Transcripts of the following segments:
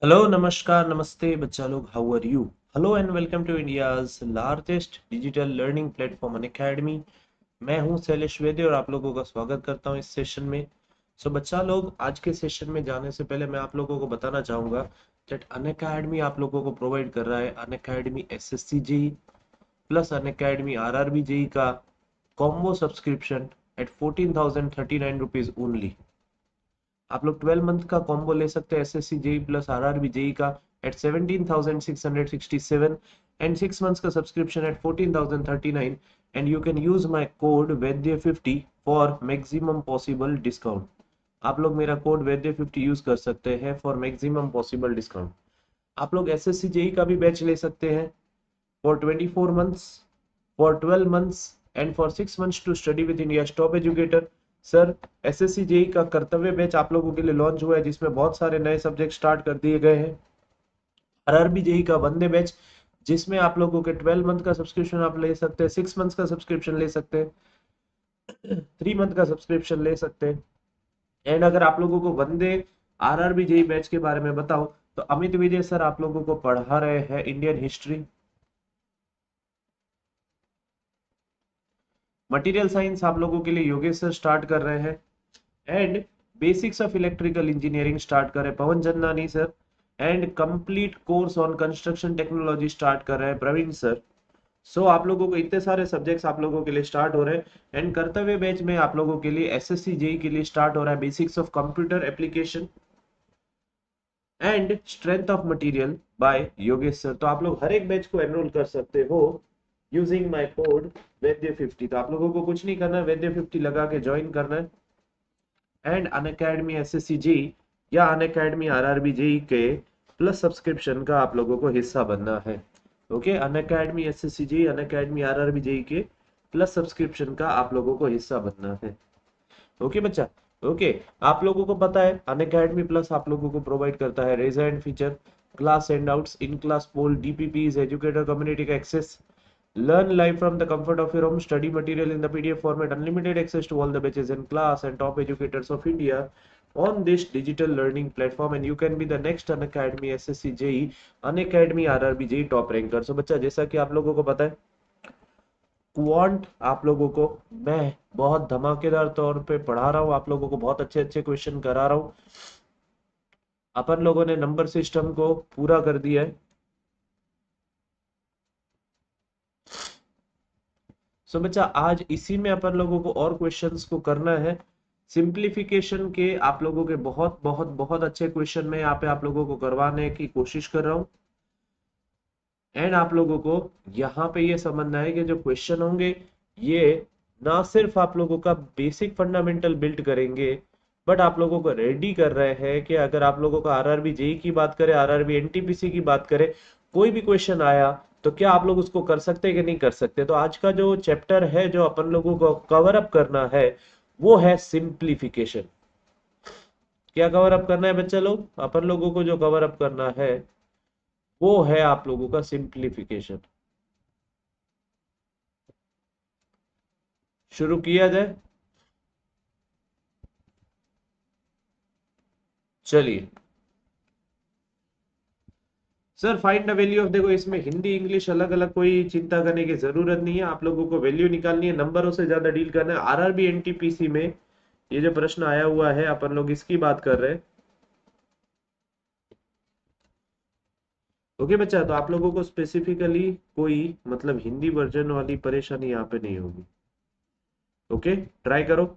Hello नमस्कार नमस्ते बच्चा लोग, how are you? Hello and welcome to India's largest digital learning platform Unacademy. मैं हूं शैलेश वैद्य और आप लोगों का स्वागत करता हूं इस सेशन में। सो बच्चा लोग, आज के सेशन में जाने से पहले मैं आप लोगों को बताना चाहूंगा दैट अनअकैडमी आप लोगों को प्रोवाइड कर रहा है Unacademy SSC JE plus Unacademy RRB JE का combo subscription at 14,039 rupees only. आप लोग 12 मंथ का कॉम्बो ले सकते हैं SSC JE plus RRB JE का एट 17,667 एंड 6 मंथ्स का subscription at 14,039 and you can use my code वैद्य50 फॉर मैक्सिमम पॉसिबल डिस्काउंट। आप लोग मेरा कोड वैद्य50 यूज कर सकते हैं फॉर मैक्सिमम पॉसिबल डिस्काउंट। आप लोग एसएससी जेई का भी बैच ले सकते हैं for 24 months, for 12 months and for 6 months to study with India's top educator। Sir, SSC JE का कर्तव्य बैच आप लोगों के लिए लॉन्च हुआ है जिसमें बहुत सारे नए सब्जेक्ट स्टार्ट कर दिए गए हैं। आरआरबी जेई का वंदे बैच जिसमें आप लोगों के 12 मंथ का सब्सक्रिप्शन आप ले सकते हैं, 6 मंथ्स का सब्सक्रिप्शन ले सकते हैं, 3 मंथ का सब्सक्रिप्शन ले सकते हैं। एंड अगर आप लोगों को वंदे आरआरबी जेई बैच के बारे में बताओ तो अमित विजय सर आप लोगों को पढ़ा रहे हैं इंडियन हिस्ट्री, मटेरियल साइंस आप लोगों के लिए योगेश सर स्टार्ट कर रहे हैं, and basics of electrical engineering start कर रहे हैं Pawan Chandani sir, and complete course on construction technology start कर रहे हैं प्रवीण सर। सो आप लोगों को इतने सारे सब्जेक्ट्स आप लोगों के लिए स्टार्ट हो रहे हैं। एंड कर्तव्य बैच में आप लोगों के लिए एसएससी जेई के लिए स्टार्ट हो रहा है basics of computer application and strength of material by Yogesh sir. तो आप लोग हर एक बैच को एनरोल कर सकते हो यूजिंग माय कोड वैद्य50। तो आप लोगों को कुछ नहीं करना है, वैद्य50 लगा के ज्वाइन करना है एंड अनअकैडमी एसएससी जेई या अनअकैडमी आरआरबी जेई के प्लस सब्सक्रिप्शन का आप लोगों को हिस्सा बनना है। Okay, Unacademy SSC JEE Unacademy RRB JEE के प्लस सब्सक्रिप्शन का आप लोगों को हिस्सा बनना है। ओके बच्चा, ओके। आप लोगों को पता है अनअकैडमी प्लस आप लोगों को प्रोवाइड करता है raise hand feature, class handouts, in class poll, DPPs, educator community का access, learn live from the comfort of your home, study material in the PDF format, unlimited access to all the batches in class and top educators of India on this digital learning platform, and you can be the next Unacademy SSC JEE Unacademy RRB JEE top ranker। so बच्चा, जैसा कि आप लोगों को पता है quant आप लोगों को मैं बहुत धमाकेदार तौर पे पढ़ा रहा हूँ, आप लोगों को बहुत अच्छे अच्छे क्वेश्चन करा रहा हूँ। अपन लोगों ने नंबर सिस्टम को पूरा कर दिया है। सो बच्चा, आज इसी में अपन लोगों को और क्वेश्चंस को करना है। सिंप्लीफिकेशन के आप लोगों के बहुत बहुत बहुत अच्छे क्वेश्चन में यहाँ पे आप लोगों को करवाने की कोशिश कर रहा हूँ। एंड आप लोगों को यहाँ पे ये समझना है कि जो क्वेश्चन होंगे ये ना सिर्फ आप लोगों का बेसिक फंडामेंटल बिल्ड करेंगे, बट आप लोगों को रेडी कर रहे हैं कि अगर आप लोगों का आरआरबी जेई की बात करें, आरआरबी एनटीपीसी की बात करें, कोई भी क्वेश्चन आया तो क्या आप लोग उसको कर सकते हैं कि नहीं कर सकते। तो आज का जो चैप्टर है जो अपन लोगों को कवर अप करना है वो है सिंप्लीफिकेशन। क्या कवर अप करना है बच्चा लोग? अपन लोगों को जो कवर अप करना है वो है आप लोगों का सिंप्लीफिकेशन। शुरू किया जाए? चलिए sir, find the value of, देखो इसमें हिंदी इंग्लिश अलग अलग कोई चिंता करने की जरूरत नहीं है, आप लोगों को वैल्यू निकालनी है, नंबरों से ज्यादा डील करना है। आरआरबी एनटीपीसी में ये जो प्रश्न आया हुआ है अपन लोग इसकी बात कर रहे हैं। ओके बच्चा, तो आप लोगों को स्पेसिफिकली कोई मतलब हिंदी वर्जन वाली परेशानी यहाँ पे नहीं होगी। ओके, ट्राई करो।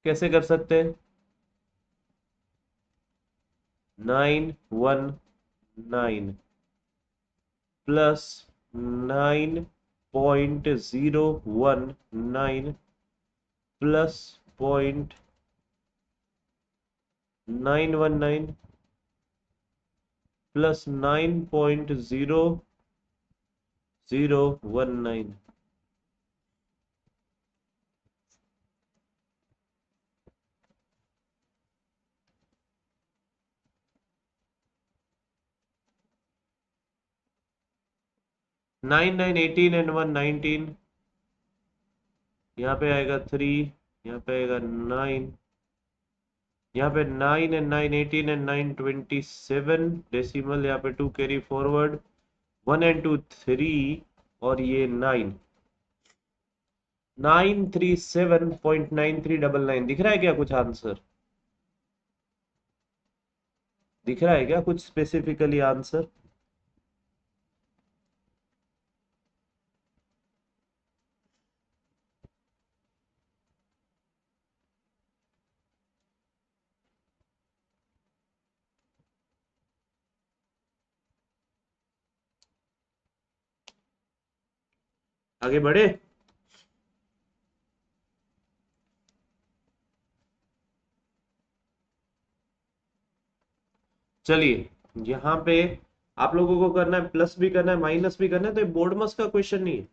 कैसे कर सकते हैं? 919 प्लस 9.019 प्लस 0.919 प्लस 9.0019। 9 9 18 एंड 1 19। यहाँ पे आएगा 3, यहाँ पे आएगा 9, यहाँ पे 9 एंड 9 18 एंड 9 27 डेसिमल, यहाँ पे 2 कैरी फॉरवर्ड, 1 एंड 2 3, और ये 9 937.9399। दिख रहा है क्या कुछ आंसर? दिख रहा है क्या कुछ स्पेसिफिकली आंसर? आगे बढ़े। चलिए, यहाँ पे आप लोगों को करना है, प्लस भी करना है माइनस भी करना है, तो ये बोर्ड मस का क्वेश्चन नहीं है।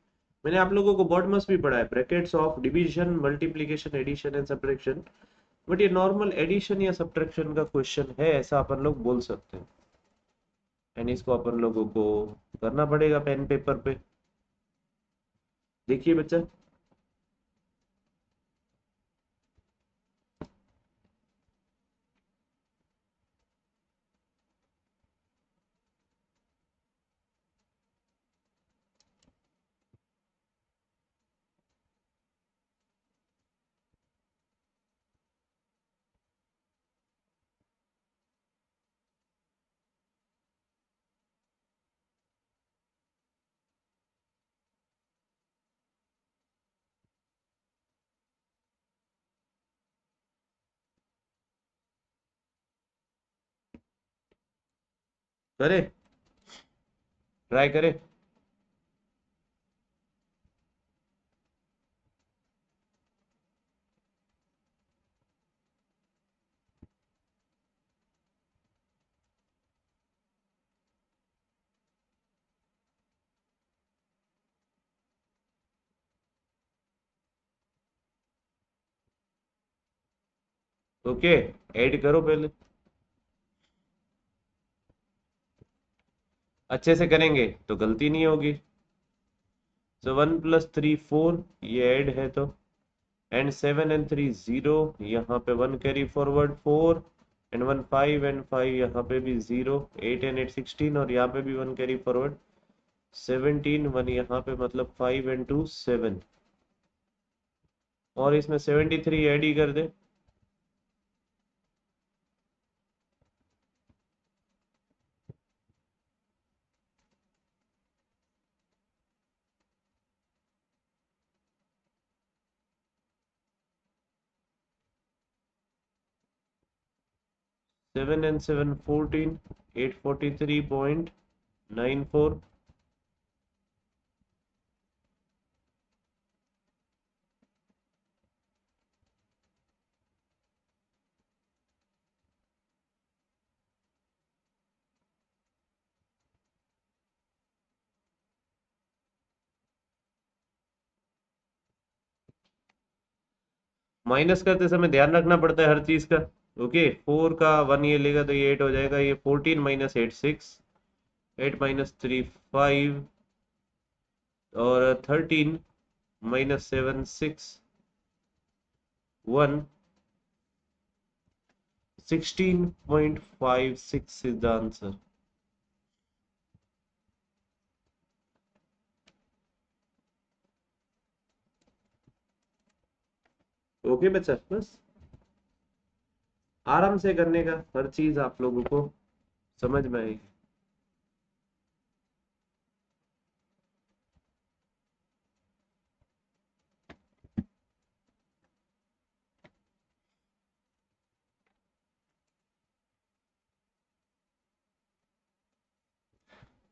मैंने आप लोगों को बोर्ड मस भी पढ़ा है, brackets of division, multiplication, addition and subtraction. But ये नॉर्मल एडिशन या सब्ट्रैक्शन का क्वेश्चन है, ऐसा अपन लोग बोल सकते हैं। एंड इसको अपन लोगों को करना पड़ेगा पेन पेपर पे। देखिए बच्चा, करे, ट्राई करे। ओके, ऐड करो पहले, अच्छे से करेंगे तो गलती नहीं होगी। सो 1 + 3 4, ये ऐड है तो, एंड 7 एंड 3 0, यहाँ पे 1 कैरी फॉरवर्ड 4, एंड 1 5 एंड 5, यहाँ पे भी 0, 8 एंड 8 16, और यहाँ पे भी 1 कैरी फॉरवर्ड 17, 1 यहाँ पे, मतलब 5 एंड 2 7, और इसमें 73 ऐड ही कर दे। Seven and 7 14, 843.94। माइनस करते समय ध्यान रखना पड़ता है हर चीज का। ओके, 4 का 1 ये लेगा तो ये 8 हो जाएगा, ये 14 माइनस 8 6, 8 माइनस 3 5, और 13 minus 7 6 1, 16.56 is the answer. Okay बच्चा, बस आराम से करने का, हर चीज आप लोगों को समझ में आएगी।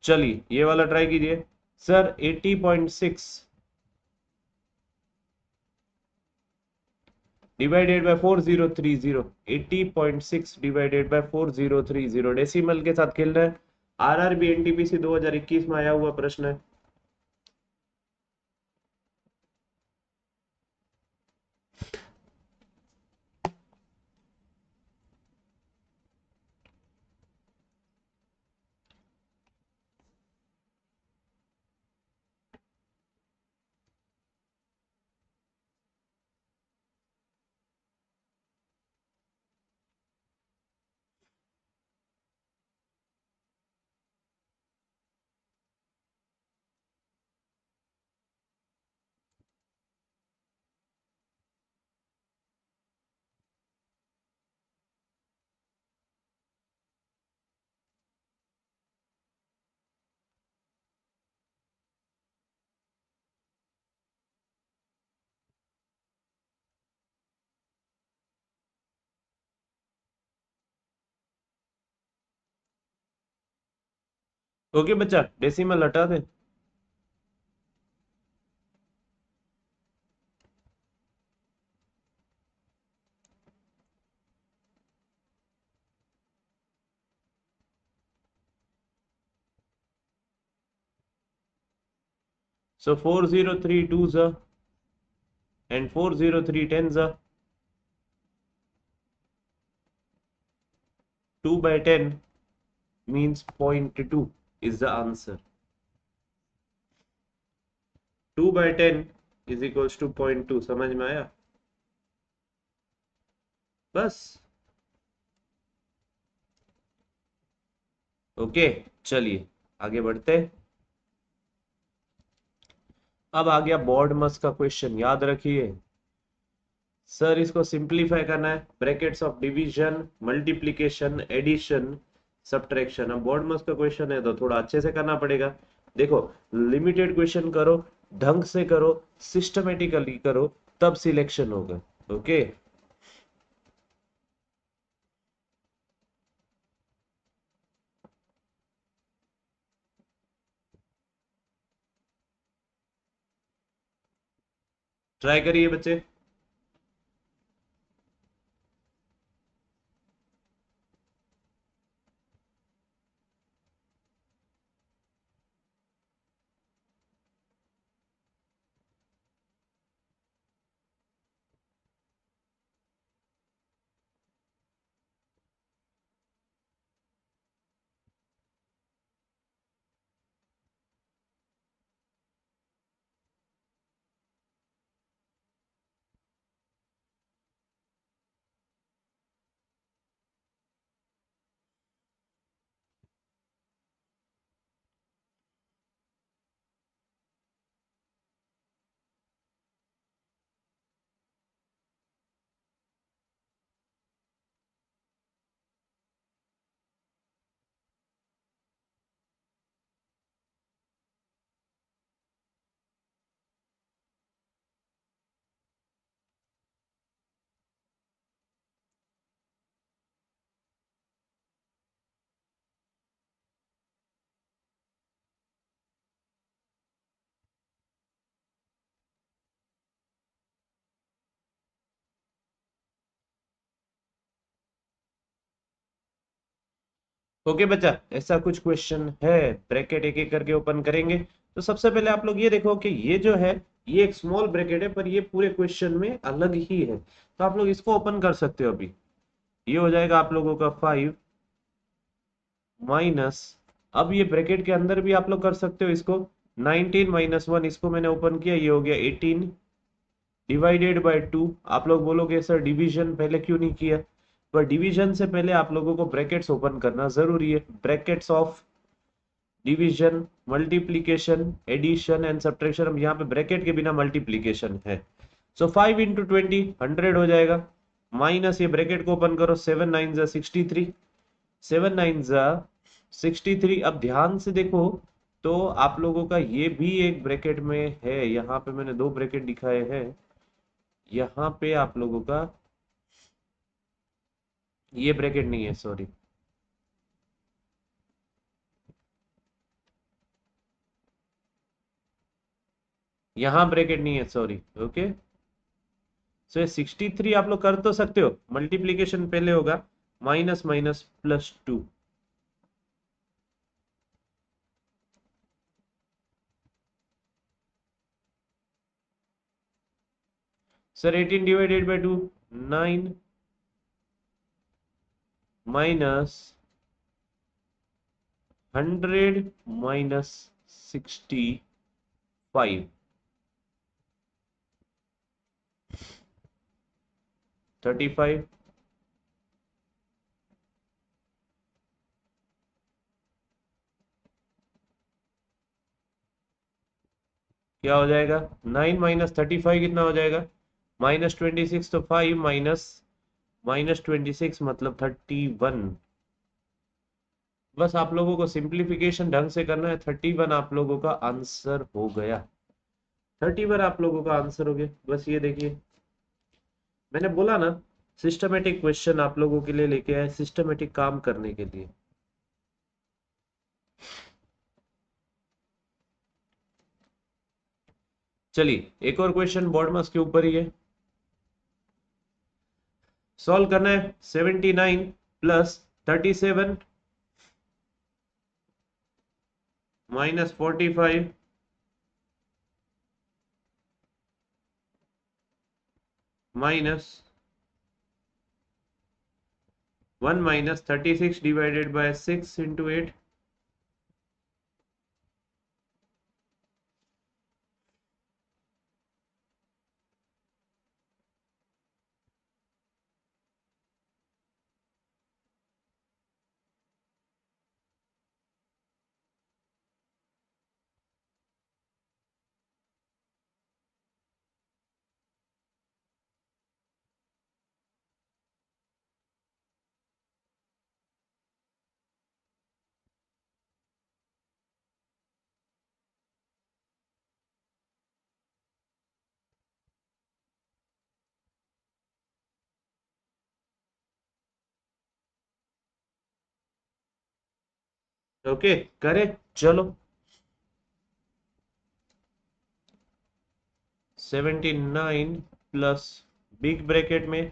चलिए, ये वाला ट्राई कीजिए। Sir 80.6 divided by 4030, 80.6 divided by 4030, decimal के साथ खेल रहे हैं आरआरबी एनटीपीसी 2021 में आया हुआ प्रश्न है। ओके बच्चा, डेसिमल हटा दे। So 403 twos and 403 tens 2 by 10 means 0.2 is the answer. 2 by 10 is equals to 0.2। समझ में आया? बस। ओके, चलिए आगे बढ़ते। अब आ गया बोर्ड मस का क्वेश्चन, याद रखिए सर, इसको सिंपलीफाई करना है। Brackets of division, multiplication, addition, subtraction. अब बोर्ड मस का क्वेश्चन है तो थोड़ा अच्छे से करना पड़ेगा। देखो, लिमिटेड क्वेश्चन करो, ढंग से करो, सिस्टमेटिकली करो, तब सिलेक्शन होगा। ओके, ट्राई करिए बच्चे। ओके बच्चा, ऐसा कुछ क्वेश्चन है, ब्रैकेट एक एक करके ओपन करेंगे। तो सबसे पहले आप लोग ये देखो कि ये जो है, ये एक स्मॉल ब्रैकेट है, पर ये पूरे क्वेश्चन में अलग ही है, तो आप लोग इसको ओपन कर सकते हो। अभी ये हो जाएगा आप लोगों का 5 माइनस, अब ये ब्रैकेट के अंदर भी आप लोग कर सकते हो इसको, 19 माइनस 1, इसको मैंने ओपन किया, ये हो गया 18 डिवाइडेड बाय 2। आप लोग बोलोगे सर डिवीजन पहले क्यों नहीं किया, पर डिवीजन से पहले आप लोगों को ब्रैकेट्स ओपन करना जरूरी है। Brackets of division, multiplication, addition and subtraction. अब यहाँ पे ब्रैकेट के बिना मल्टीप्लीकेशन है। सो 5 इंटू 20 100 हो जाएगा, माइनस ये ब्रैकेट को ओपन करो, 7 9 जा 63, 7 9 जा 63। अब ध्यान से देखो तो आप लोगों का ये भी एक ब्रैकेट में है, यहाँ पे मैंने दो ब्रैकेट दिखाए हैं, यहाँ पे आप लोगों का ये ब्रैकेट नहीं है, सॉरी, यहाँ ब्रैकेट नहीं है, सॉरी। ओके, सो ये 63 आप लोग कर तो सकते हो, मल्टीप्लीकेशन पहले होगा, minus minus plus 2। Sir 18 divided by 2 9 minus 100 minus 65 35 क्या हो जाएगा 9 माइनस 35 कितना हो जाएगा -26 तो 5 माइनस 26 मतलब 31। बस आप लोगों को सिंप्लीफिकेशन ढंग से करना है। 31 आप लोगों का आंसर हो गया। 31 आप लोगों का आंसर हो गया। बस ये देखिए मैंने बोला ना सिस्टमेटिक क्वेश्चन आप लोगों के लिए लेके आए सिस्टमेटिक काम करने के लिए। चलिए एक और क्वेश्चन बोर्ड मास के ऊपर ही है। सॉल्व करना है 79 plus 37 minus 45 minus 1 minus 36 divided by 6 into 8। Okay करें चलो 79 प्लस बिग ब्रैकेट में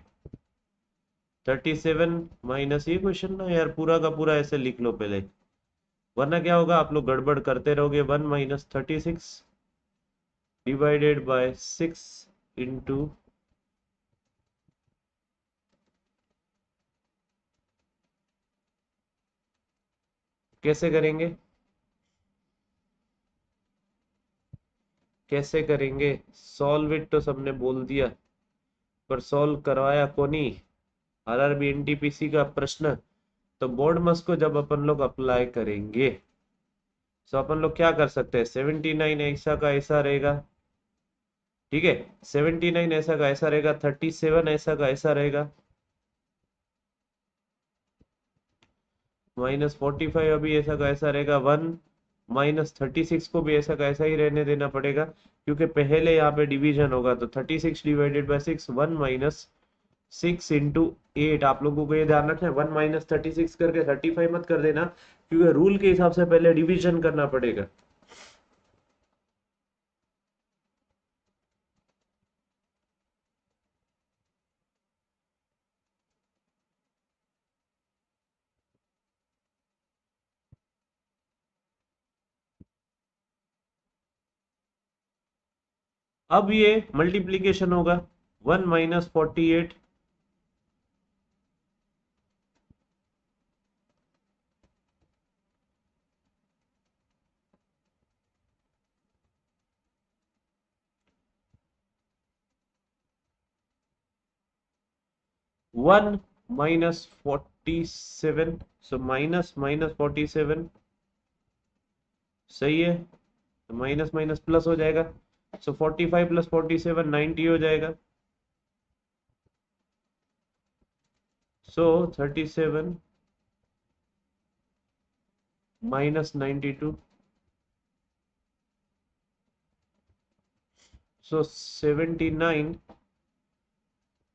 37 माइनस ये क्वेश्चन ना यार पूरा का पूरा ऐसे लिख लो पहले वरना क्या होगा आप लोग गड़बड़ करते रहोगे। 1 माइनस 36 डिवाइडेड बाय 6 इंटू कैसे करेंगे कैसे करेंगे सॉल्व इट तो सबने बोल दिया पर सॉल्व करवाया कोनी। आरआरबी एनटीपीसी का प्रश्न तो बोर्ड मस को जब अपन लोग अप्लाई करेंगे तो अपन लोग क्या कर सकते हैं 79 ऐसा का ऐसा रहेगा। ठीक है 79 ऐसा का ऐसा रहेगा 37 ऐसा का ऐसा रहेगा -45 अभी ऐसा का ऐसा रहेगा 1 -36 को भी ऐसा का ऐसा ही रहने देना पड़ेगा क्योंकि पहले यहाँ पे डिवीजन होगा तो 36 डिवाइडेड बाय 6 1 माइनस 6 इंटू 8। आप लोगों को ये ध्यान रखना है 1 माइनस 36 करके 35 मत कर देना क्योंकि रूल के हिसाब से पहले डिवीजन करना पड़ेगा। अब ये मल्टीप्लीकेशन होगा 1 minus 48 1 minus 47 so minus minus 47 सही है तो माइनस माइनस प्लस हो जाएगा सो 45 प्लस 47 90 हो जाएगा सो 37 माइनस 92 सो 79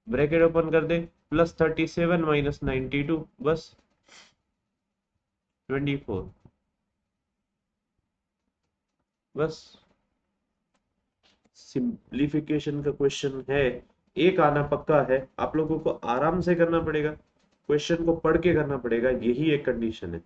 ब्रैकेट ओपन कर दे प्लस 37 माइनस 92 बस 24 बस सिंप्लीफिकेशन का क्वेश्चन है। एक आना पक्का है आप लोगों को आराम से करना पड़ेगा क्वेश्चन को पढ़ के करना पड़ेगा यही एक कंडीशन है।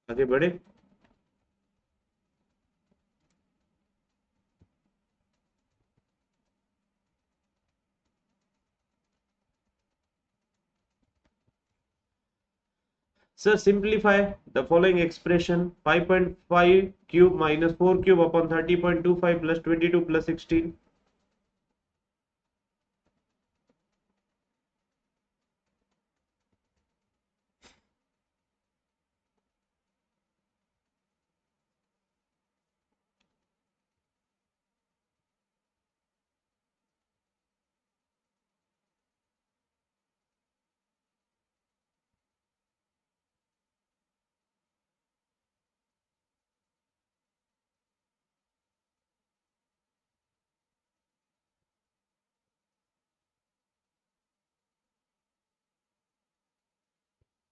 आगे बढ़े। Sir simplify the following expression 5.5 cube minus 4 cube upon 30.25 plus 22 plus 16।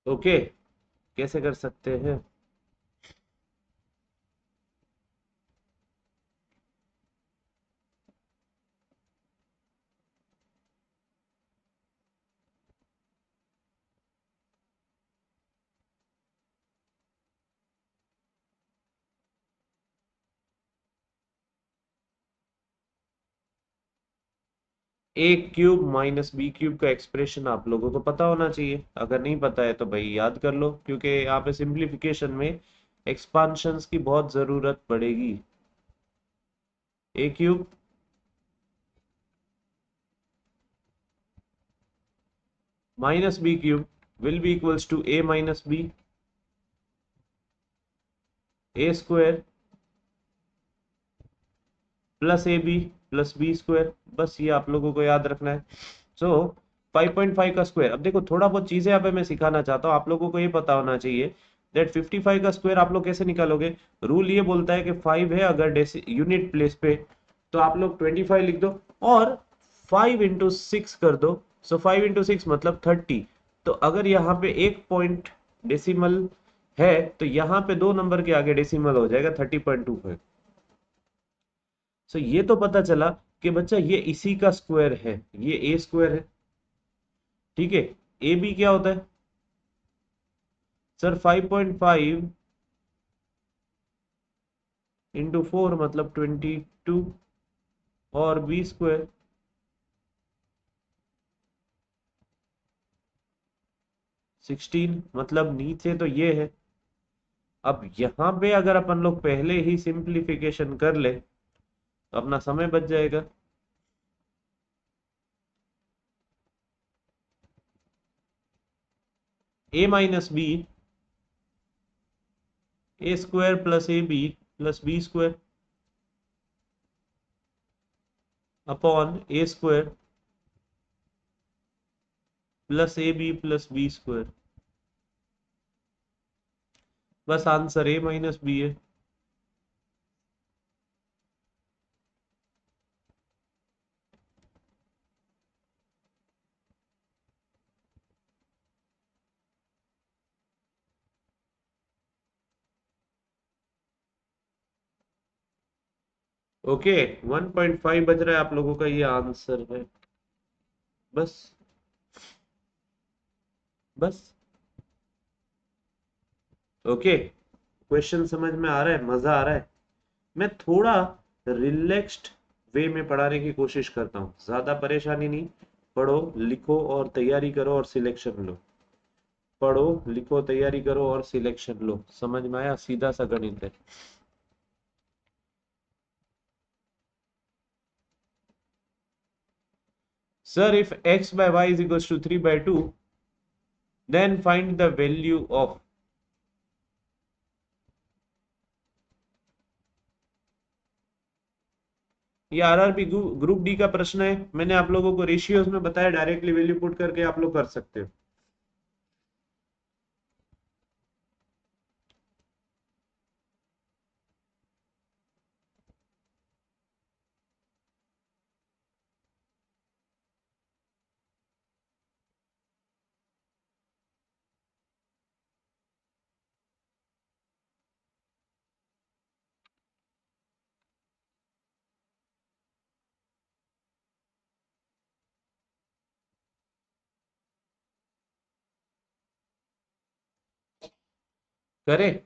Okay, कैसे कर सकते हैं? ए क्यूब माइनस बी क्यूब का एक्सप्रेशन आप लोगों को पता होना चाहिए। अगर नहीं पता है तो भाई याद कर लो, क्योंकि यहाँ पे सिंप्लीफिकेशन में एक्सपांशंस की बहुत जरूरत पड़ेगी। A cube minus B cube will be equals to A minus B, A square plus A B plus B square. बस ये आप लोगों को याद रखना है। सो 5.5 का स्क्वायर, अब देखो थोड़ा बहुत चीजें यहाँ पे मैं सिखाना चाहता हूँ, आप लोगों को ये पता होना चाहिए दैट 55 का स्क्वायर आप लोग कैसे निकालोगे। रूल ये बोलता है कि 5 है अगर यूनिट प्लेस पे, तो आप लोग 25 लिख दो और 5 इंटू 6 कर दो। सो 5 इंटू 6 मतलब 30। तो अगर यहाँ पे एक पॉइंट डेसिमल है तो यहाँ पे दो नंबर के आगे डेसिमल हो जाएगा 30.25। सो ये तो पता चला कि बच्चा ये इसी का स्क्वायर है, ये ए स्क्वायर है। ठीक है, ए बी क्या होता है सर? 5.5 इंटू 4 मतलब 22, और बी स्क्वायर 16 मतलब नीचे तो ये है। अब यहां पे अगर अपन लोग पहले ही सिंप्लीफिकेशन कर ले तो अपना समय बच जाएगा। A minus B, A square plus A B plus B square upon A square plus A B plus B square. बस आंसर ए माइनस बी है। ओके, 1.5 बज रहा है, आप लोगों का ये आंसर है। बस बस। ओके, क्वेश्चन समझ में आ रहा है, मजा आ रहा है। मैं थोड़ा रिलैक्स्ड वे में पढ़ाने की कोशिश करता हूँ, ज्यादा परेशानी नहीं। पढ़ो लिखो और तैयारी करो और सिलेक्शन लो। पढ़ो लिखो तैयारी करो और सिलेक्शन लो। समझ में आया? सीधा सा गणित है। Sir if x by y is equals to 3/2, then find the value of। ये आरआरबी ग्रुप डी का प्रश्न है। मैंने आप लोगों को रेशियोज में बताया, डायरेक्टली वैल्यू पुट करके आप लोग कर सकते हो। करें?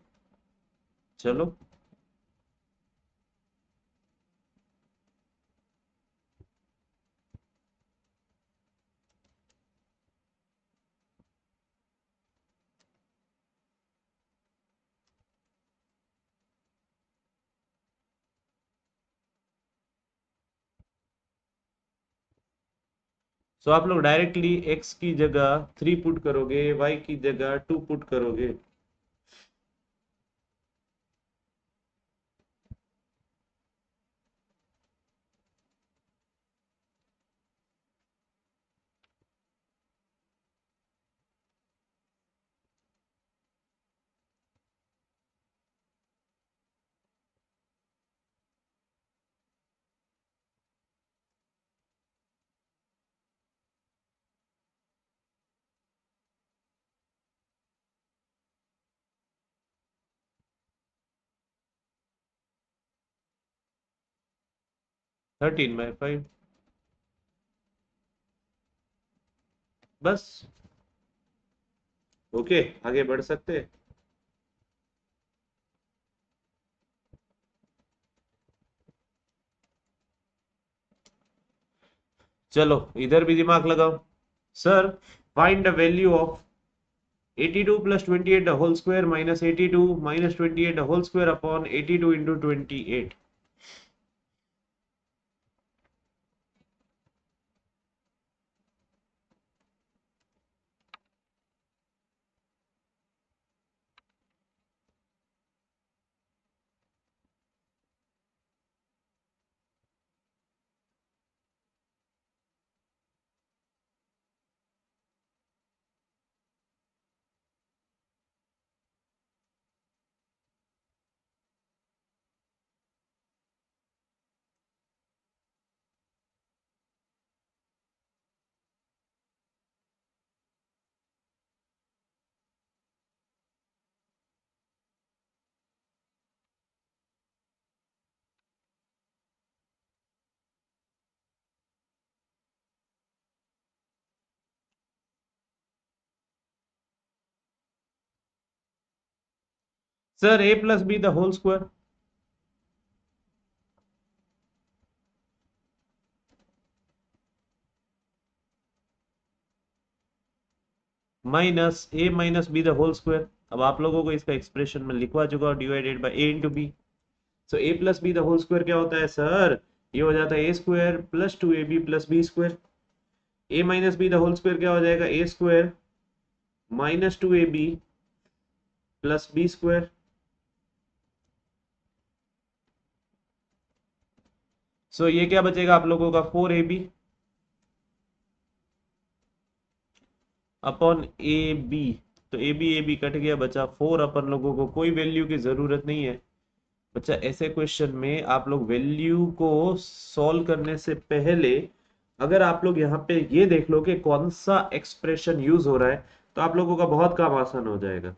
चलो सो आप लोग डायरेक्टली x की जगह 3 पुट करोगे, y की जगह 2 पुट करोगे। 13/5। बस। ओके, आगे बढ़ सकते हैं। चलो इधर भी दिमाग लगाओ। Sir, find the value of 82 plus 28 the whole square minus 82 minus 28 the whole square upon 82 into 28। Sir, a plus b the whole square minus a minus b the whole square। अब आप लोगों को इसका एक्सप्रेशन में लिखवा चुका हूं, divided by a into B. So a plus b the whole square क्या होता है सर? ये हो जाता है a square plus 2ab plus B square. a minus B the whole square क्या हो जाएगा? a square minus 2ab plus B square. So ये क्या बचेगा आप लोगों का? 4ab upon A B. तो ए बी कट गया, बचा 4। अपन लोगों को कोई वैल्यू की जरूरत नहीं है। बच्चा, ऐसे क्वेश्चन में आप लोग वैल्यू को सॉल्व करने से पहले अगर आप लोग यहाँ पे ये देख लो कि कौन सा एक्सप्रेशन यूज हो रहा है, तो आप लोगों का बहुत काम आसान हो जाएगा।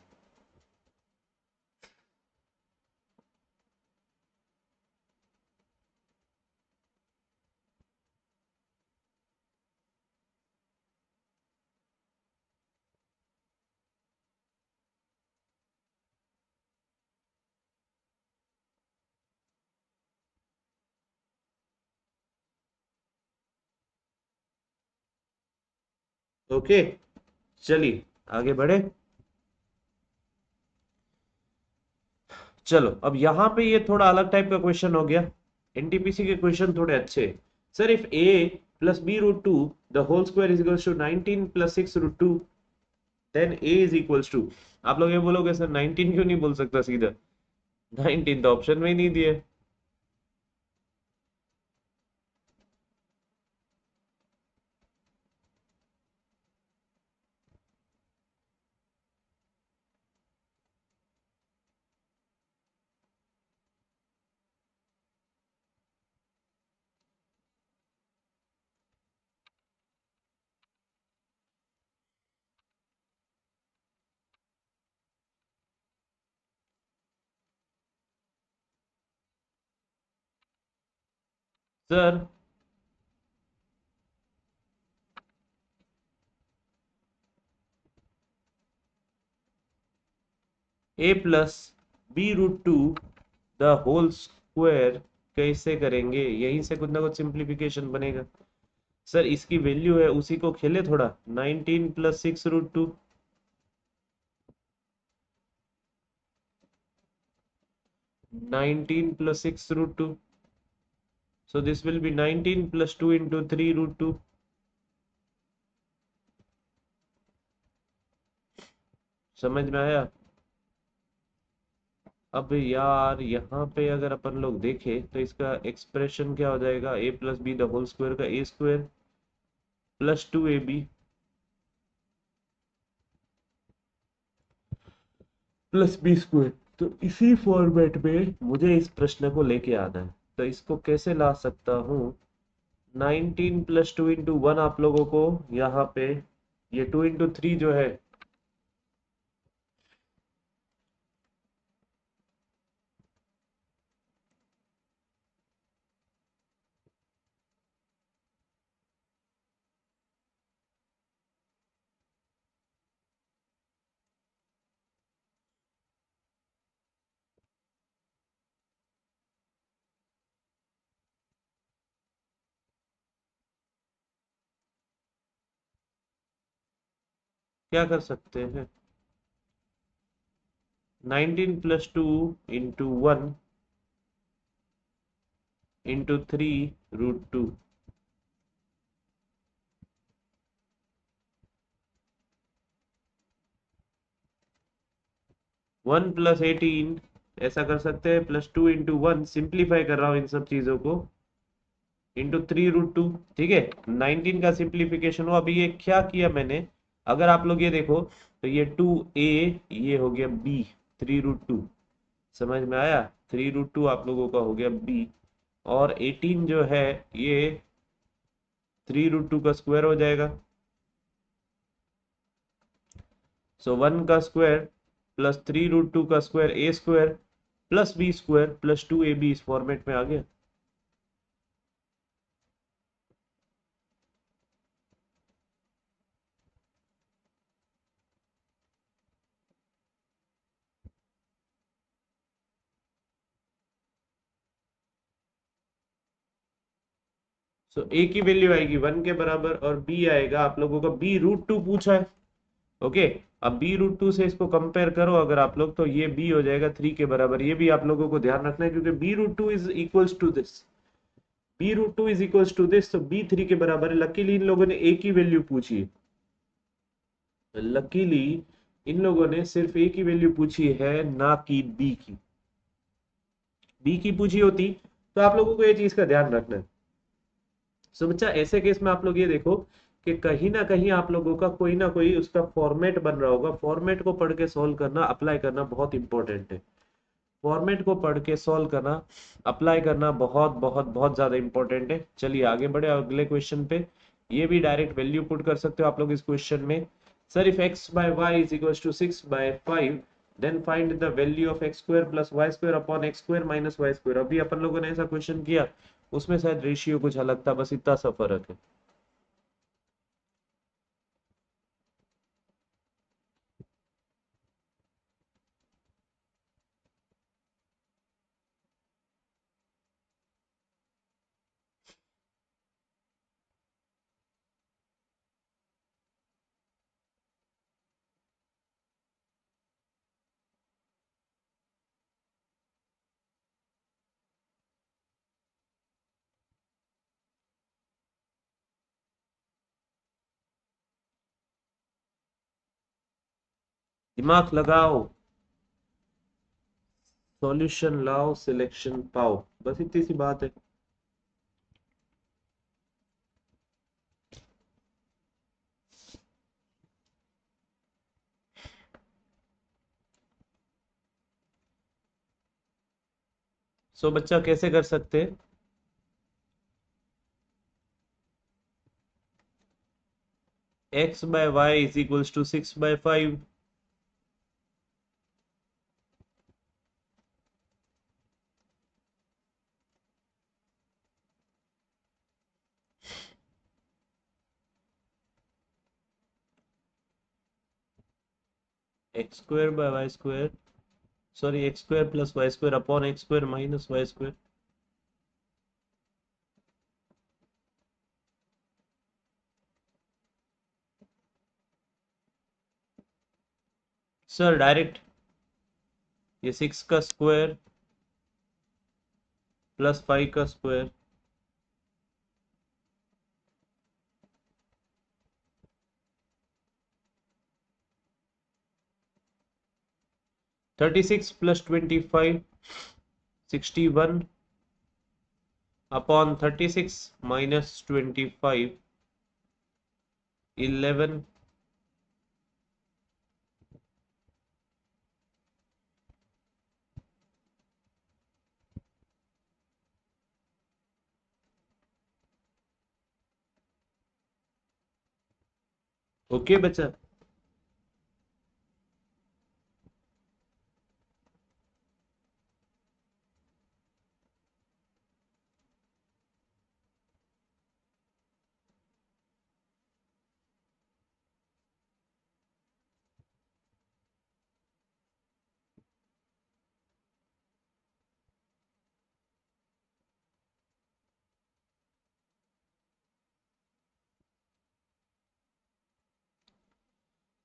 ओके, चलिए आगे बढ़े। चलो अब यहाँ पे ये थोड़ा अलग टाइप का क्वेश्चन हो गया। एनटीपीसी के क्वेश्चन थोड़े अच्छे। Sir, if a plus b root two the whole square is equals to 19 plus 6 root two, then a is equals to. आप लोग ये बोलोगे सर 19 क्यों नहीं बोल सकता सीधा? 19 तो ऑप्शन में ही नहीं दिए। Sir, a plus b√2 the whole square कैसे करेंगे? यहीं से कुछ ना कुछ सिंप्लीफिकेशन बनेगा। सर इसकी वैल्यू है, उसी को खेले थोड़ा। 19 plus 6√2, 19 plus 6√2. So this will be 19 plus 2 into 3√2. समझ में आया? अब यार यहाँ पे अगर अपन लोग देखें तो इसका एक्सप्रेशन क्या हो जाएगा? a plus b the whole square का a square plus 2ab plus B square. तो इसी फॉर्मेट में मुझे इस प्रश्न को लेके आना है। तो इसको कैसे ला सकता हूँ? 19 प्लस 2 इंटू 1 आप लोगों को यहाँ पे, ये 2 इंटू 3 जो है, क्या कर सकते हैं? 19 प्लस 2 इंटू 1 इंटू 3√2। 1 प्लस 18 ऐसा कर सकते हैं, प्लस 2 इंटू 1, सिंप्लीफाई कर रहा हूँ इन सब चीजों को, इंटू 3√2। ठीक है, 19 का सिंप्लीफिकेशन हुआ। अभी ये क्या किया मैंने, अगर आप लोग ये देखो तो ये 2a, ये हो गया b, 3√2। समझ में आया? 3√2 आप लोगों का हो गया b, और 18 जो है ये 3√2 का स्क्वायर हो जाएगा। सो 1 का स्क्वायर प्लस 3√2 का square a square plus b square plus 2ab, इस फॉर्मेट में आ गया। सो a की वैल्यू आएगी 1 के बराबर, और b आएगा आप लोगों का b√2 पूछा है। ओके, अब b√2 से इसको कंपेयर करो अगर आप लोग, तो ये b हो जाएगा 3 के बराबर। ये भी आप लोगों को ध्यान रखना है, क्योंकि b√2 is equals to this, b√2 is equals to this, तो b 3 के बराबर है। लकीली इन लोगों ने a की वैल्यू पूछी है। लकीली इन लोगों ने सिर्फ a की वैल्यू पूछी है, ना कि b की। b की पूछी होती तो आप लोगों को ये चीज का ध्यान रखना है। सो बच्चा, ऐसे केस में आप लोग ये देखो कि कहीं ना कहीं आप लोगों का कोई ना कोई उसका फॉर्मेट बन रहा होगा। फॉर्मेट को पढ़ के सॉल्व करना, अप्लाई करना बहुत इंपॉर्टेंट है। फॉर्मेट को पढ़ के सॉल्व करना, अप्लाई करना बहुत बहुत बहुत ज्यादा इंपॉर्टेंट है। चलिए आगे बढ़े अगले क्वेश्चन पे। ये भी डायरेक्ट वैल्यू पुट कर सकते हो आप लोग इस क्वेश्चन में। Sir if x by y is equal to 6/5, then find the value of x square plus y square upon x square minus y square. अभी अपन लोगों ने ऐसा क्वेश्चन किया, उसमें शायद रेशियो कुछ अलग था, बस इतना सा फर्क है। दिमाग लगाओ, सॉल्यूशन लाओ, सिलेक्शन पाओ, बस इतनी सी बात है। सो बच्चा कैसे कर सकते हैं? x by y is equals to 6/5। x square by y square sorry, x square plus y square upon x square minus y square. Sir direct ये 6 का स्क्वायर प्लस 5 का square, 36 plus 25, 61 upon 36 minus 25, 11। Okay बच्चा।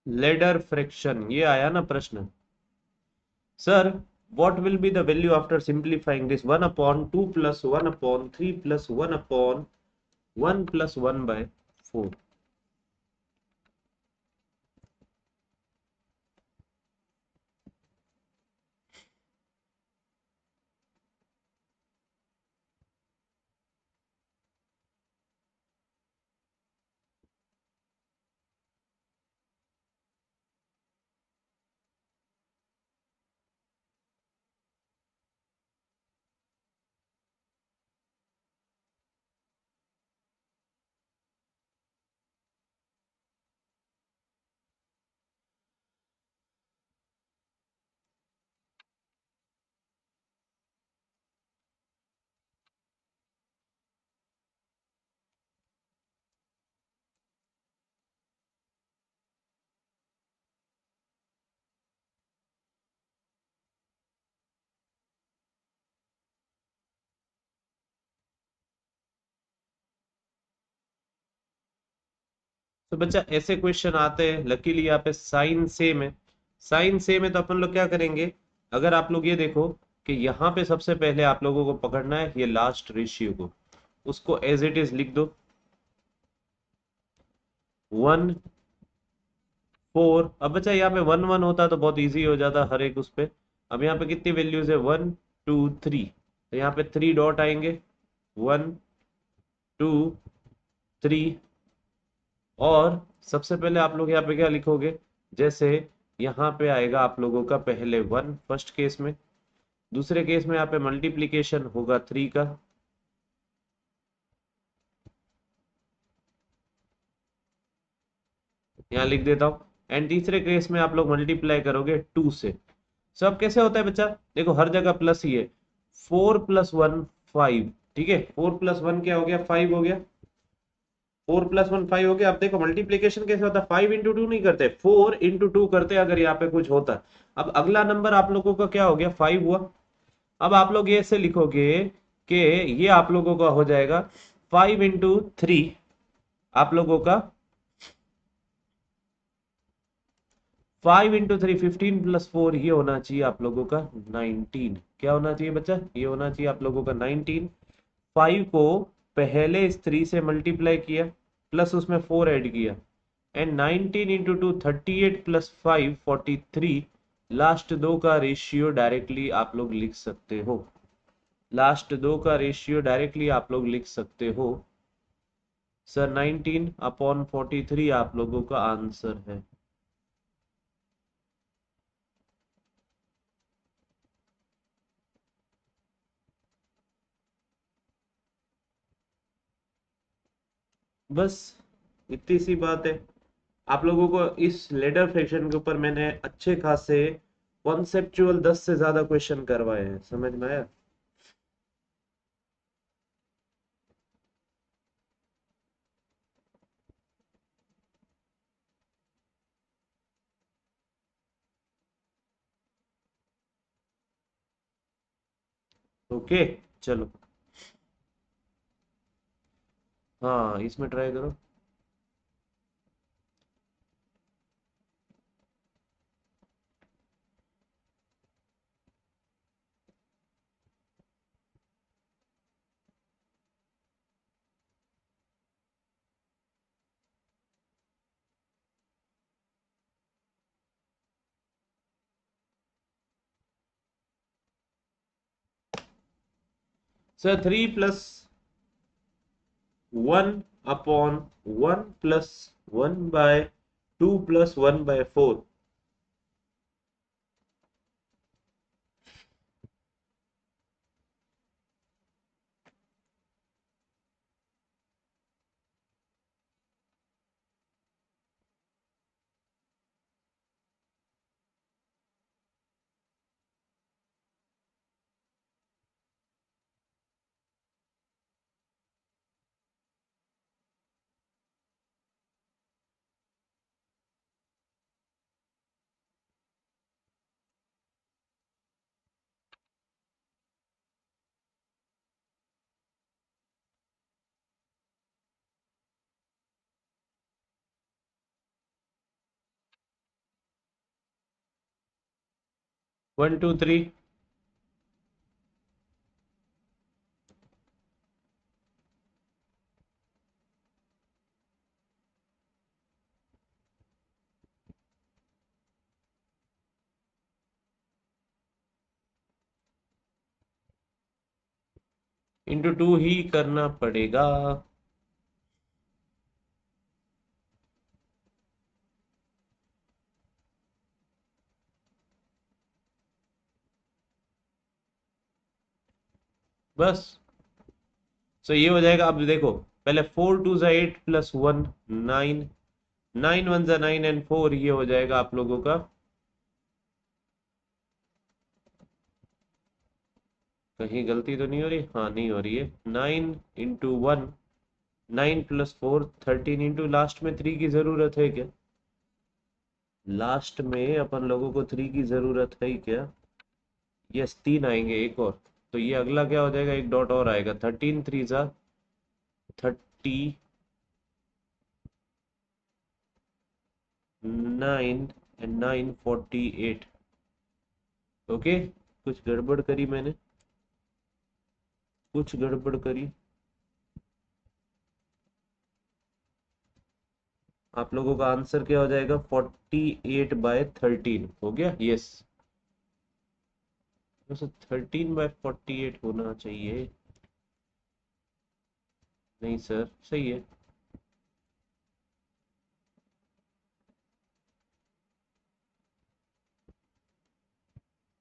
Ladder fraction ये आया ना प्रश्न। Sir what will be the value after simplifying this 1 upon 2 plus 1 upon 3 plus 1 upon 1 plus 1 by 4? तो बच्चा ऐसे क्वेश्चन आते हैं, लकीली यहाँ पे साइन सेम है। साइन सेम है तो अपन लोग क्या करेंगे, अगर आप लोग ये देखो कि यहाँ पे सबसे पहले आप लोगों को पकड़ना है ये लास्ट रेशियो को, उसको एज इट इज लिख दो 1 4। अब बच्चा यहाँ पे 1 1 होता तो बहुत इजी हो जाता हर एक उस पे। अब यहाँ पे कितनी वैल्यूज है 1 2 3, तो यहाँ पे 3 डॉट आएंगे 1 2 3। और सबसे पहले आप लोग यहाँ पे क्या लिखोगे, जैसे यहाँ पे आएगा आप लोगों का पहले 1 फर्स्ट केस में, दूसरे केस में यहाँ पे मल्टीप्लीकेशन होगा 3 का, यहाँ लिख देता हूँ। एंड तीसरे केस में आप लोग मल्टीप्लाई करोगे 2 से। सब कैसे होता है बच्चा, देखो हर जगह प्लस ही है। 4 + 1 5, ठीक है, 4 + 1 क्या हो गया 5 हो गया। 4 + 1 5 हो गया। अब देखो मल्टीप्लीकेशन कैसे होता है, 5 × 2 नहीं करते, 4 × 2 करते अगर यहाँ पे कुछ होता। अब अगला नंबर आप लोगों का क्या हो गया 5 हुआ। अब आप लोग ये ऐसे लिखोगे कि ये आप लोगों का हो जाएगा 5 × 3, आप लोगों का 5 × 3 15 + 4, ये होना चाहिए आप लोगों का 19। क्या होना चाहिए बच्चा, ये होना चाहिए आप लोगों का 19। 5 को पहले इस 3 से मल्टीप्लाई किया, प्लस उसमें 4 ऐड किया, एंड 19 × 2 38 + 5 43। लास्ट दो का रेशियो डायरेक्टली आप लोग लिख सकते हो, लास्ट दो का रेशियो डायरेक्टली आप लोग लिख सकते हो। सर 19/43 आप लोगों का आंसर है। बस इतनी सी बात है। आप लोगों को इस लेटर फ्रैक्शन के ऊपर मैंने अच्छे खासे कॉन्सेप्चुअल 10 से ज्यादा क्वेश्चन करवाए हैं, समझ में आया। ओके चलो, हाँ इसमें ट्राई करो। सर 3+1/1 + 1/2 + 1/4। 1 2 3 × 2 ही करना पड़ेगा। बस। सो ये हो जाएगा। अब देखो, पहले 4 2 8 + 1 9, 9 1 9 एंड 4, ये हो जाएगा आप लोगों का। कहीं गलती तो नहीं हो रही? हाँ नहीं हो रही है। 9 × 1, 9 + 4 13 इंटू लास्ट में 3 की जरूरत है क्या? लास्ट में अपन लोगों को 3 की जरूरत है क्या? यस, 3 आएंगे एक और। तो ये अगला क्या हो जाएगा? एक डॉट और आएगा। 13 3 30, 9 एंड 9 48। ओके, कुछ गड़बड़ करी मैंने, कुछ गड़बड़ करी। आप लोगों का आंसर क्या हो जाएगा? 48/13 हो गया। यस, वैसे 13/48 होना चाहिए। नहीं सर, सही है।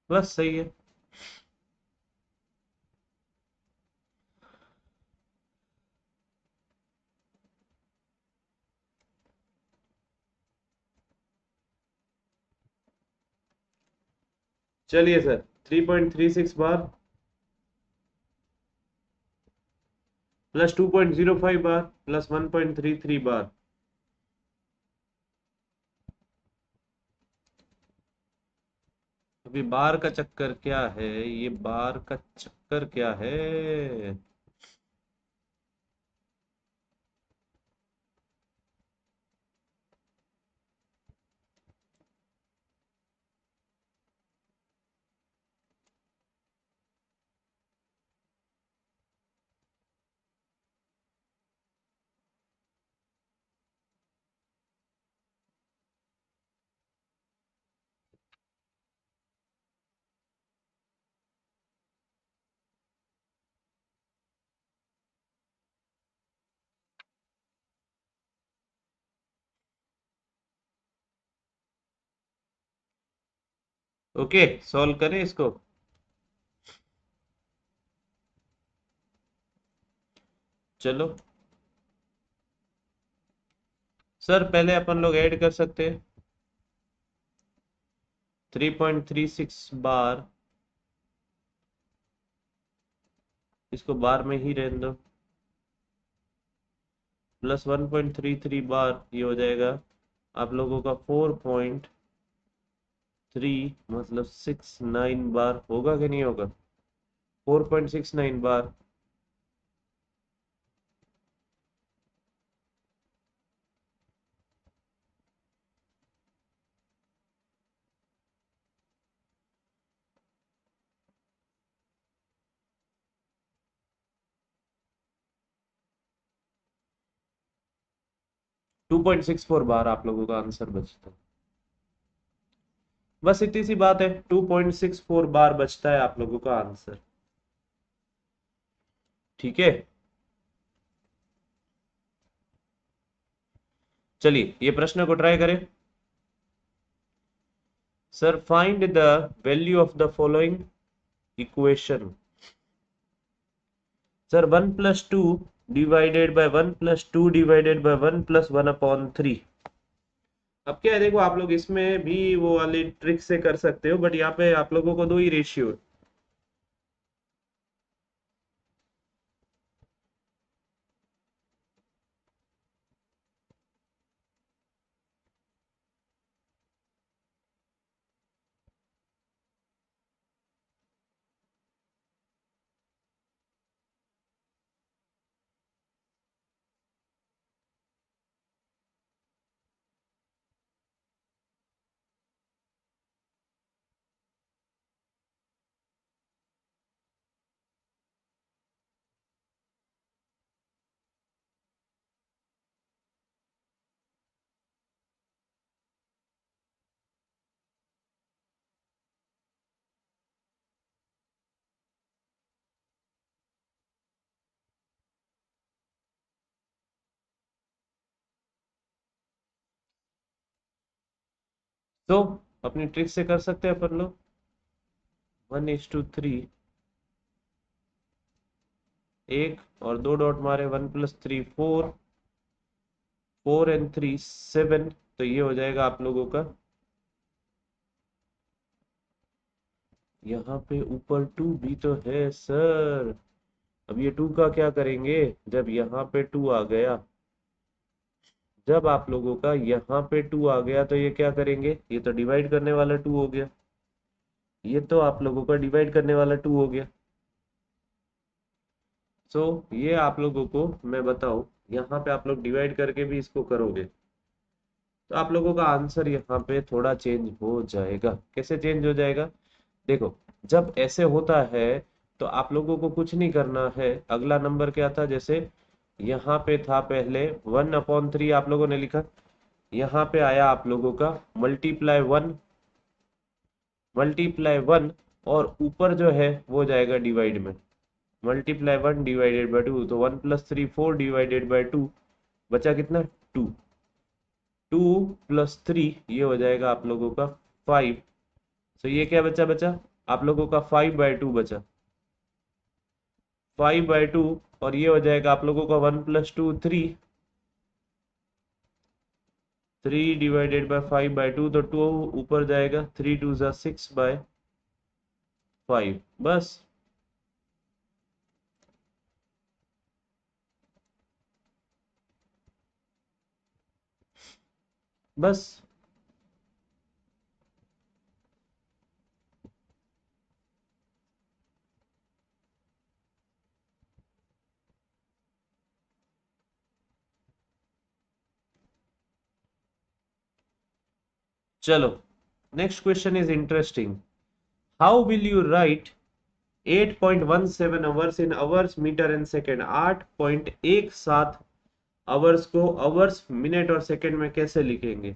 बस सही है। चलिए सर, 3.36 बार +2.05 बार +1.33 बार। अभी बार का चक्कर क्या है? ये बार का चक्कर क्या है? ओके, सॉल्व करें इसको। चलो सर, पहले अपन लोग ऐड कर सकते हैं। 3.36 बार, इसको बार में ही रहने दो, +1.33 बार, ये हो जाएगा आप लोगों का 4.3, मतलब 69 बार। होगा कि नहीं होगा? 4.69 बार। टू पॉइंट सिक्स फोर बार आप लोगों का आंसर बचता है। बस इतनी सी बात है, 2.64 बार बचता है आप लोगों का आंसर। ठीक है, चलिए ये प्रश्न को ट्राई करें। Sir find the value of the following equation. Sir 1+2 divided by 1+2 divided by 1+1/3। अब क्या है, देखो आप लोग इसमें भी वो वाली ट्रिक से कर सकते हो, बट यहाँ पे आप लोगों को दो ही रेशियो है। तो अपनी ट्रिक से कर सकते हैं अपन लोग। 1:3, एक और दो डॉट मारे, 1+3 4, 4 and 3 7। तो ये हो जाएगा आप लोगों का, यहाँ पे ऊपर टू भी तो है सर। अब ये टू का क्या करेंगे, जब यहाँ पे टू आ गया, जब आप लोगों का यहाँ पे टू आ गया तो ये क्या करेंगे, ये तो डिवाइड करने वाला टू हो गया। ये तो आप लोगों का डिवाइड करने वाला टू हो गया। सो ये आप लोगों को मैं बताऊं, यहाँ पे आप लोग डिवाइड करके भी इसको करोगे तो आप लोगों का आंसर यहाँ पे थोड़ा चेंज हो जाएगा। कैसे चेंज हो जाएगा, देखो जब ऐसे होता है तो आप लोगों को कुछ नहीं करना है। अगला नंबर क्या था, जैसे यहाँ पे था पहले 1/3 आप लोगों ने लिखा, यहाँ पे आया आप लोगों का मल्टीप्लाई वन, और ऊपर जो है वो जाएगा डिवाइड में। मल्टीप्लाई 1 डिवाइडेड बाय 2, तो 1+3 4 डिवाइडेड बाय 2, बचा कितना, 2। 2+3 ये हो जाएगा आप लोगों का 5। तो ये क्या बचा, आप लोगों का 5/2 बचा, 5/2। और ये हो जाएगा आप लोगों का 1+2 3, 3 डिवाइडेड बाय 5/2, तो 2 ऊपर जाएगा, 3 2 6/5। बस। बस चलो, next question is interesting. How will you write 8.17 hours in hours metre and second. 8.17 hours को आवर्स मिनट और सेकेंड में कैसे लिखेंगे।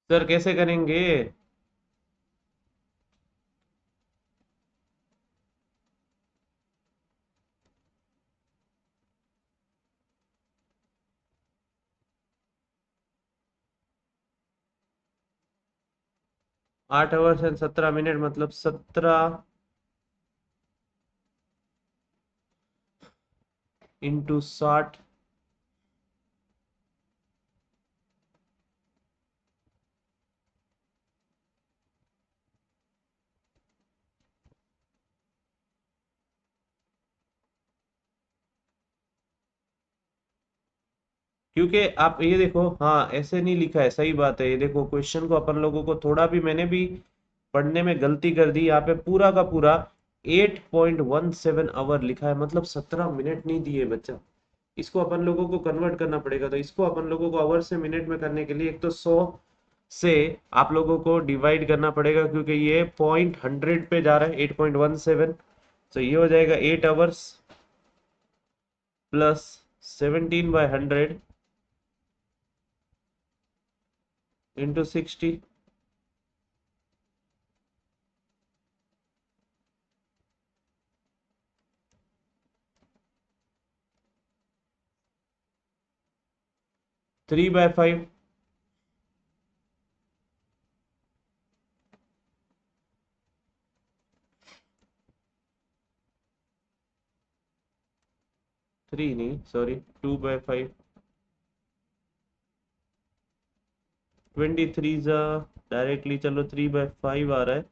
सर कैसे करेंगे। 8 आवर्स एंड 17 मिनट मतलब 17 × 60। क्योंकि आप ये देखो, हाँ ऐसे नहीं लिखा है, सही बात है। ये देखो क्वेश्चन को अपन लोगों को थोड़ा भी, मैंने भी पढ़ने में गलती कर दी। यहाँ पे पूरा का पूरा 8.17 आवर लिखा है, मतलब 17 मिनट नहीं दिए बच्चा। इसको अपन लोगों को कन्वर्ट करना पड़ेगा। तो इसको अपन लोगों को आवर से मिनट में करने के लिए एक तो 100 से आप लोगों को डिवाइड करना पड़ेगा, क्योंकि ये पॉइंट 100 पे जा रहा है 8.17। तो ये हो जाएगा 8 आवर्स प्लस 17/100 इंटू 60। 3/5। 3 नहीं, सॉरी, 2/5। 23 जा डायरेक्टली, चलो 3/5 आ रहा है।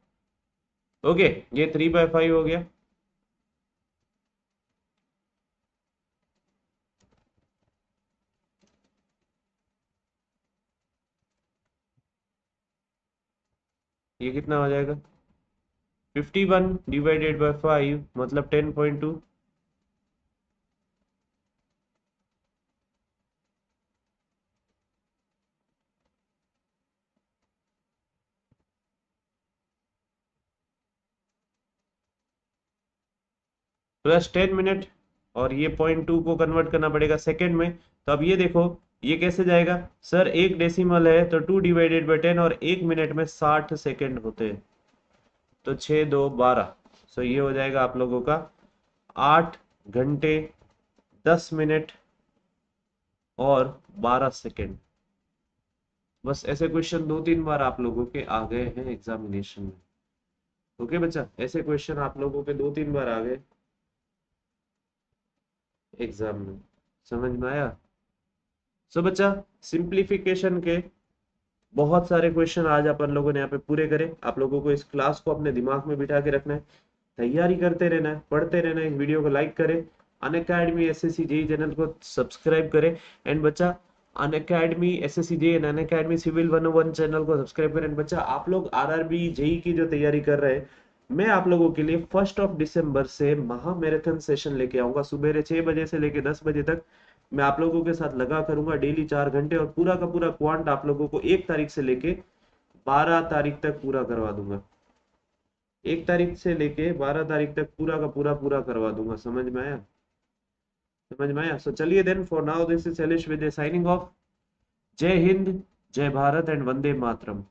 ओके, ये 3/5 हो गया। ये कितना हो जाएगा? 51/5 मतलब 10.2। प्लस 10 मिनट, और ये 0.2 को कन्वर्ट करना पड़ेगा सेकंड में। तो अब ये देखो, ये कैसे जाएगा सर? एक डेसिमल है तो 2/10, और 1 मिनट में 60 सेकंड होते हैं। तो 6×2 = 12। सो ये हो जाएगा आप लोगों का 8 घंटे 10 मिनट और 12 सेकंड। बस ऐसे क्वेश्चन 2-3 बार आप लोगों के आ गए हैं एग्जामिनेशन में। ओके बच्चा, ऐसे क्वेश्चन आप लोगों के 2-3 बार आ गए एग्जाम में। समझ में आया? सो बच्चा, सिंप्लीफिकेशन के बहुत सारे क्वेश्चन आज अपन लोगों ने यहाँ पे पूरे करे। आप लोगों को इस क्लास को अपने दिमाग में बिठा के रखना है, तैयारी करते रहना है, पढ़ते रहना है। इस वीडियो को लाइक करें, अनअकैडमी एसएससी जेई चैनल को सब्सक्राइब करें। एंड बच्चा, Unacademy SSC JE and Unacademy civil 101 channel को सब्सक्राइब करें। बच्चा, आप लोग आरआरबी जेई की जो तैयारी कर रहे हैं, मैं आप लोगों के लिए 1 दिसंबर से महा मैराथन सेशन लेके आऊंगा। सुबह 6 बजे से लेके 10 बजे तक मैं आप लोगों के साथ लगा करूंगा डेली 4 घंटे, और पूरा का पूरा क्वांट आप लोगों को 1 तारीख से लेके 12 तारीख तक पूरा करवा दूंगा। 1 तारीख से लेके 12 तारीख तक पूरा का पूरा पूरा करवा दूंगा। समझ में आया? समझ में आया? सो चलिए then, for now this is Shailesh Vidya signing off. जय हिंद, जय भारत एंड वंदे मातरम।